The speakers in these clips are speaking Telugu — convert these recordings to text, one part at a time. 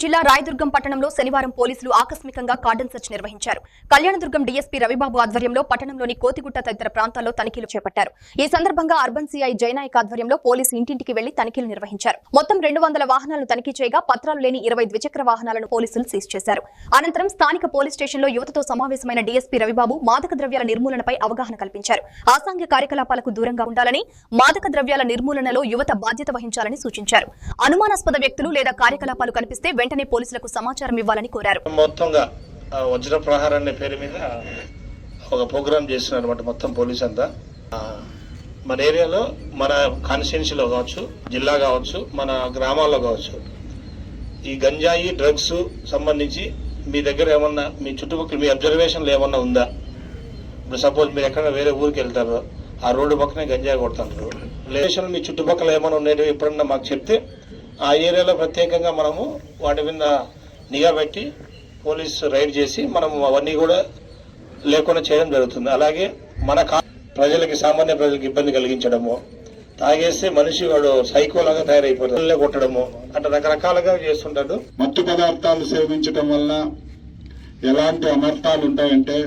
జిల్లా రాయదుర్గం పట్టణంలో శనివారం పోలీసులు ఆకస్మికంగా కార్డన్ సెర్చ్ నిర్వహించారు. కళ్యాణదుర్గం డీఎస్పీ రవిబాబు ఆధ్వర్యంలో పట్టణంలోని కోతిగుట్ట తదితర ప్రాంతాల్లో తనిఖీలు చేపట్టారు. ఈ సందర్భంగా అర్బన్ సిఐ జయనాయక్ ఆధ్వర్యంలో పోలీసు ఇంటింటికి వెళ్లి తనిఖీలు నిర్వహించారు. మొత్తం 200 వాహనాలను తనిఖీ చేయగా పత్రాలు లేని 20 ద్విచక్ర వాహనాలను పోలీసులు సీజ్ చేశారు. అనంతరం స్థానిక పోలీస్ స్టేషన్లో యువతతో సమావేశమైన డీఎస్పీ రవిబాబు మాదక ద్రవ్యాల నిర్మూలనపై అవగాహన కల్పించారు. అసాంఘిక కార్యకలాపాలకు దూరంగా ఉండాలని, మాదక ద్రవ్యాల నిర్మూలనలో యువత బాధ్యత వహించాలని సూచించారు. అనుమానాస్పద వ్యక్తులు లేదా కార్యకలాపాలు కనిపిస్తే వెంటనే పోలీసులకు సమాచారం ఇవ్వాలని కోరారు. మొత్తంగా వజ్ర ప్రహార్ అనే పేరు మీద ఒక ప్రోగ్రామ్ చేస్తున్నారు అన్నమాట. మొత్తం పోలీస్ అంతా మన ఏరియాలో, మన కాన్స్టిట్యున్సీలో కావచ్చు, జిల్లా కావచ్చు, మన గ్రామాల్లో కావచ్చు, ఈ గంజాయి డ్రగ్స్ సంబంధించి మీ దగ్గర ఏమన్నా, మీ చుట్టుపక్కల మీ అబ్జర్వేషన్లో ఏమన్నా ఉందా? ఇప్పుడు సపోజ్ మీరు ఎక్కడ వేరే ఊరికి వెళ్తారో ఆ రోడ్డు పక్కనే గంజాయి కొడుతుంటారు. లేషన్ మీ చుట్టుపక్కల ఏమైనా ఉన్నాయో ఎప్పుడన్నా మాకు చెప్తే ఆ ఏరియాలో ప్రత్యేకంగా మనము వాటి మీద నిఘా పెట్టి పోలీసు రైడ్ చేసి మనం అవన్నీ కూడా లేకుండా చేయడం జరుగుతుంది. అలాగే మన ప్రజలకి, సామాన్య ప్రజలకు ఇబ్బంది కలిగించడము, తాగేస్తే మనిషి వాడు సైకోలాగా తయారైపోతుంది, కొట్టడము, అట్లా రకరకాలుగా చేస్తుంటాడు. మత్తు పదార్థాలు సేవించడం వల్ల ఎలాంటి అనర్థాలు ఉంటాయంటే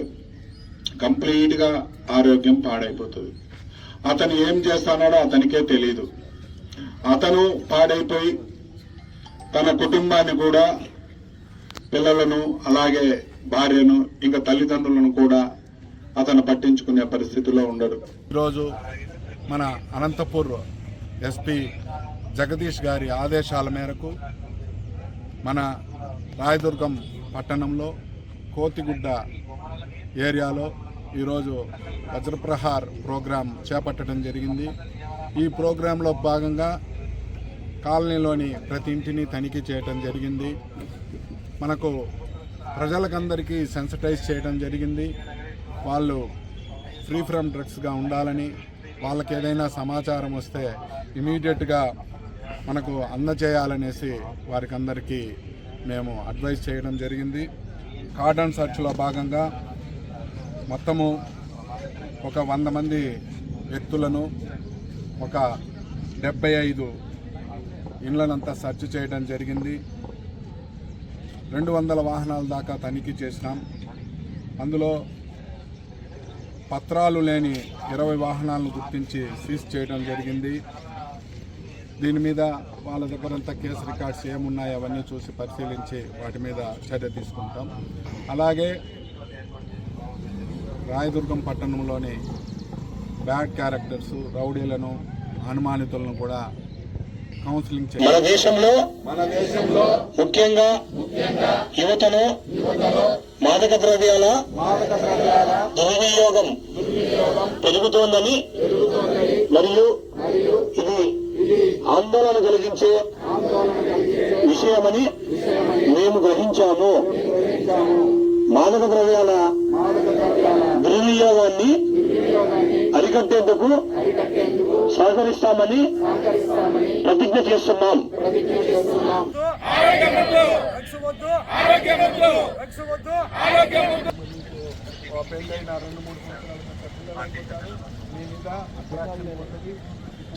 కంప్లీట్ గా ఆరోగ్యం పాడైపోతుంది. అతను ఏం చేస్తాడో అతనికే తెలియదు. అతను పాడైపోయి తన కుటుంబాన్ని కూడా, పిల్లలను, అలాగే భార్యను, ఇంకా తల్లిదండ్రులను కూడా అతను పట్టించుకునే పరిస్థితిలో ఉండడు. ఈరోజు మన అనంతపూర్ ఎస్పీ జగదీష్ గారి ఆదేశాల మేరకు మన రాయదుర్గం పట్టణంలో కోతిగుడ్డ ఏరియాలో ఈరోజు వజ్రప్రహార్ ప్రోగ్రాం చేపట్టడం జరిగింది. ఈ ప్రోగ్రాంలో భాగంగా కాలనీలోని ప్రతి ఇంటిని తనిఖీ చేయడం జరిగింది. మనకు ప్రజలకందరికీ సెన్సిటైజ్ చేయడం జరిగింది. వాళ్ళు ఫ్రీ ఫ్రమ్ డ్రగ్స్గా ఉండాలని, వాళ్ళకి ఏదైనా సమాచారం వస్తే ఇమీడియట్గా మనకు అందజేయాలనేసి వారికి అందరికీ మేము అడ్వైజ్ చేయడం జరిగింది. కార్డన్ సర్చ్లో భాగంగా మొత్తము ఒక 100 మంది వ్యక్తులను, ఒక 75 ఇండ్లనంతా సెర్చ్ చేయడం జరిగింది. 200 వాహనాల దాకా తనిఖీ చేసినాం. అందులో పత్రాలు లేని 20 వాహనాలను గుర్తించి సీజ్ చేయడం జరిగింది. దీని మీద వాళ్ళ దగ్గరంతా కేసు రికార్డ్స్ ఏమున్నాయి అవన్నీ చూసి పరిశీలించి వాటి మీద చర్య తీసుకుంటాం. అలాగే రాయదుర్గం పట్టణంలోని బ్యాడ్ క్యారెక్టర్స్, రౌడీలను, అనుమానితులను కూడా కౌన్సిలింగ్ చేయాలి. మన దేశంలో ముఖ్యంగా యువతను మాదక ద్రవ్యాల దుర్వినియోగం పెరుగుతోందని మరియు ఇది ఆందోళన కలిగించే విషయమని మేము గ్రహించాము. మాదక ద్రవ్యాల దుర్వినియోగాన్ని అరికట్టేందుకు సహకరిస్తామని ప్రతిజ్ఞ చేస్తున్నాం. పెళ్ళైన 2-3 సంవత్సరాల పిల్లలు మీ మీద